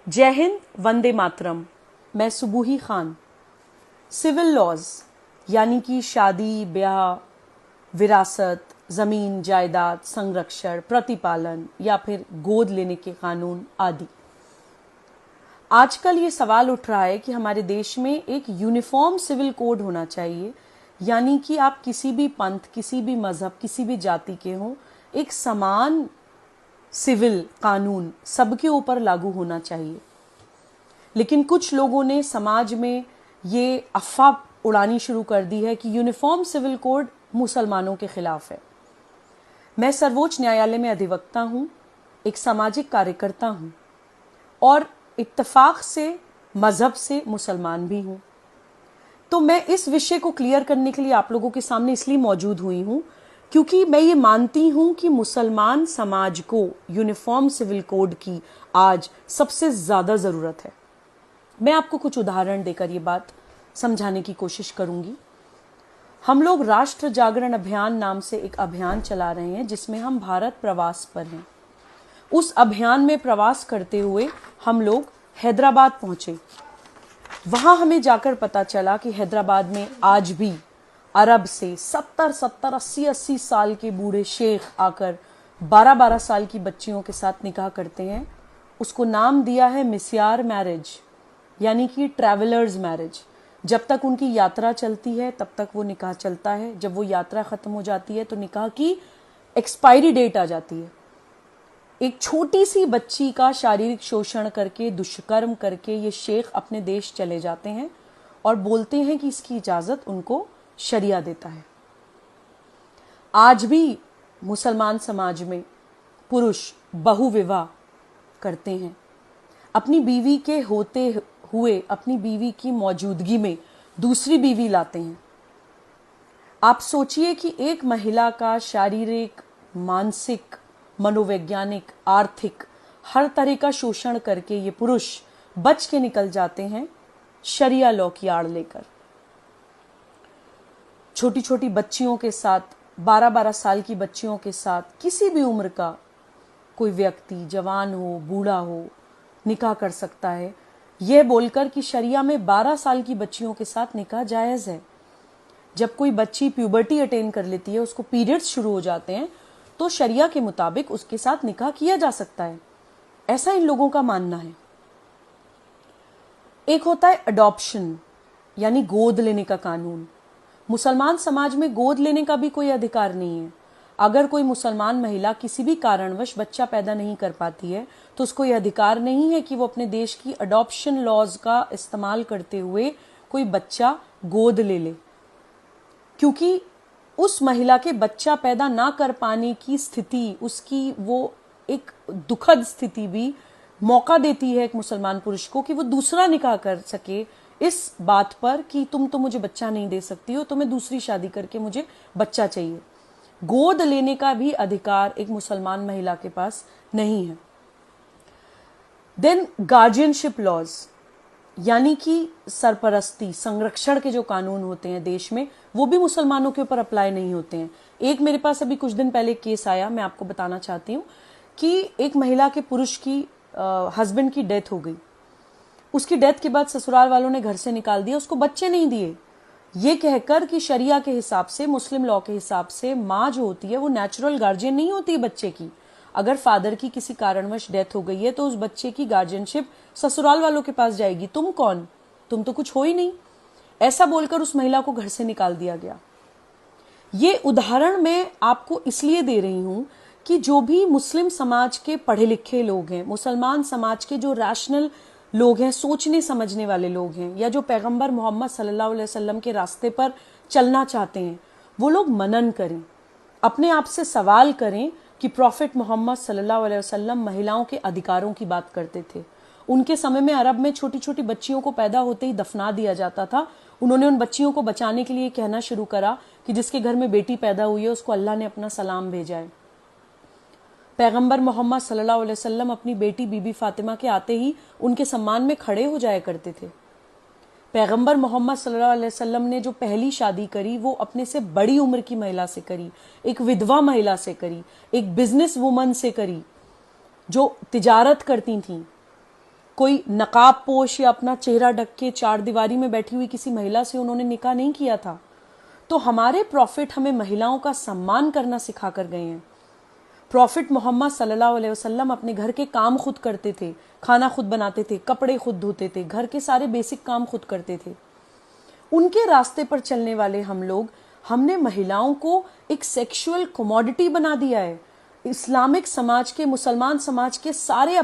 जय हिंद, वंदे मातरम। मैं सुबूही Khan. Civil laws यानी कि शादी, ब्याह, विरासत, ज़मीन जायदाद, संरक्षण, प्रतिपालन या फिर गोद लेने के कानून आदि। आजकल ये सवाल उठ रहा है कि हमारे देश में एक यूनिफॉर्म सिविल कोड होना चाहिए, यानी कि आप किसी भी पंथ, किसी भी मजहब, किसी भी जाति के हों, एक समान सिविल कानून सबके ऊपर लागू होना चाहिए। लेकिन कुछ लोगों ने समाज में ये अफवाह उड़ानी शुरू कर दी है कि यूनिफॉर्म सिविल कोड मुसलमानों के खिलाफ है। मैं सर्वोच्च न्यायालय में अधिवक्ता हूं, एक सामाजिक कार्यकर्ता हूं और इत्तेफाक से मजहब से मुसलमान भी हूं। तो मैं इस विषय को क्लियर करने के लिए आप लोगों के सामने इसलिए मौजूद हुई हूं क्योंकि मैं ये मानती हूं कि मुसलमान समाज को यूनिफॉर्म सिविल कोड की आज सबसे ज्यादा जरूरत है। मैं आपको कुछ उदाहरण देकर ये बात समझाने की कोशिश करूंगी। हम लोग राष्ट्र जागरण अभियान नाम से एक अभियान चला रहे हैं जिसमें हम भारत प्रवास पर हैं। उस अभियान में प्रवास करते हुए हम लोग हैदराबाद पहुंचे। वहां हमें जाकर पता चला कि हैदराबाद में आज भी अरब से 70-70, 80-80 साल के बूढ़े शेख आकर 12-12 साल की बच्चियों के साथ निकाह करते हैं। उसको नाम दिया है मिस्यार मैरिज, यानी कि ट्रैवलर्स मैरिज। जब तक उनकी यात्रा चलती है तब तक वो निकाह चलता है। जब वो यात्रा खत्म हो जाती है तो निकाह की एक्सपायरी डेट आ जाती है। एक छोटी सी बच्ची का शारीरिक शोषण करके, दुष्कर्म करके ये शेख अपने देश चले जाते हैं और बोलते हैं कि इसकी इजाजत उनको शरिया देता है। आज भी मुसलमान समाज में पुरुष बहुविवाह करते हैं। अपनी बीवी के होते हुए अपनी बीवी की मौजूदगी में दूसरी बीवी लाते हैं। आप सोचिए कि एक महिला का शारीरिक, मानसिक, मनोवैज्ञानिक, आर्थिक हर तरह का शोषण करके ये पुरुष बच के निकल जाते हैं शरिया लॉ की आड़ लेकर। छोटी छोटी बच्चियों के साथ, 12-12 साल की बच्चियों के साथ किसी भी उम्र का कोई व्यक्ति, जवान हो, बूढ़ा हो, निकाह कर सकता है, यह बोलकर कि शरिया में 12 साल की बच्चियों के साथ निकाह जायज है। जब कोई बच्ची प्यूबर्टी अटेन कर लेती है, उसको पीरियड्स शुरू हो जाते हैं, तो शरिया के मुताबिक उसके साथ निकाह किया जा सकता है। ऐसा इन लोगों का मानना है। एक होता है अडॉप्शन, यानी गोद लेने का कानून। मुसलमान समाज में गोद लेने का भी कोई अधिकार नहीं है। अगर कोई मुसलमान महिला किसी भी कारणवश बच्चा पैदा नहीं कर पाती है तो उसको यह अधिकार नहीं है कि वो अपने देश की अडॉप्शन लॉज का इस्तेमाल करते हुए कोई बच्चा गोद ले ले, क्योंकि उस महिला के बच्चा पैदा ना कर पाने की स्थिति, उसकी वो एक दुखद स्थिति भी मौका देती है एक मुसलमान पुरुष को कि वो दूसरा निकाह कर सके इस बात पर कि तुम तो मुझे बच्चा नहीं दे सकती हो, तो मैं दूसरी शादी करके मुझे बच्चा चाहिए। गोद लेने का भी अधिकार एक मुसलमान महिला के पास नहीं है। देन गार्जियनशिप लॉज, यानी कि सरपरस्ती, संरक्षण के जो कानून होते हैं देश में, वो भी मुसलमानों के ऊपर अप्लाई नहीं होते हैं। एक मेरे पास अभी कुछ दिन पहले केस आया, मैं आपको बताना चाहती हूँ कि एक महिला के पुरुष की हस्बैंड की डेथ हो गई। उसकी डेथ के बाद ससुराल वालों ने घर से निकाल दिया, उसको बच्चे नहीं दिए, ये कहकर कि शरिया के हिसाब से, मुस्लिम लॉ के हिसाब से माँ जो होती है वो नेचुरल गार्जियन नहीं होती है बच्चे की। अगर फादर की किसी कारणवश डेथ हो गई है तो उस बच्चे की गार्जियनशिप ससुराल वालों के पास जाएगी। तुम कौन, तुम तो कुछ हो ही नहीं, ऐसा बोलकर उस महिला को घर से निकाल दिया गया। ये उदाहरण मैं आपको इसलिए दे रही हूं कि जो भी मुस्लिम समाज के पढ़े लिखे लोग हैं, मुसलमान समाज के जो रैशनल लोग हैं, सोचने समझने वाले लोग हैं, या जो पैगंबर मोहम्मद सल्लल्लाहु अलैहि वसल्लम के रास्ते पर चलना चाहते हैं, वो लोग मनन करें, अपने आप से सवाल करें कि प्रॉफिट मोहम्मद सल्लल्लाहु अलैहि वसल्लम महिलाओं के अधिकारों की बात करते थे। उनके समय में अरब में छोटी छोटी बच्चियों को पैदा होते ही दफना दिया जाता था। उन्होंने उन बच्चियों को बचाने के लिए कहना शुरू करा कि जिसके घर में बेटी पैदा हुई है उसको अल्लाह ने अपना सलाम भेजा है। पैगंबर मोहम्मद सल्लल्लाहु अलैहि वसल्लम अपनी बेटी बीबी फातिमा के आते ही उनके सम्मान में खड़े हो जाया करते थे। पैगंबर मोहम्मद सल्लल्लाहु अलैहि वसल्लम ने जो पहली शादी करी वो अपने से बड़ी उम्र की महिला से करी, एक विधवा महिला से करी, एक बिजनेस वुमन से करी जो तिजारत करती थीं। कोई नकाब पोश या अपना चेहरा ढक के चार दीवारी में बैठी हुई किसी महिला से उन्होंने निकाह नहीं किया था। तो हमारे प्रॉफिट हमें महिलाओं का सम्मान करना सिखा कर गए हैं। प्रॉफिट मोहम्मद सल्लल्लाहु अलैहि वसल्लम अपने घर के काम खुद करते थे, खाना खुद बनाते थे, कपड़े खुद धोते थे, घर के सारे बेसिक काम खुद करते थे। उनके रास्ते पर चलने वाले हम लोग, हमने महिलाओं को एक सेक्सुअल कमोडिटी बना दिया है। इस्लामिक समाज के, मुसलमान समाज के सारे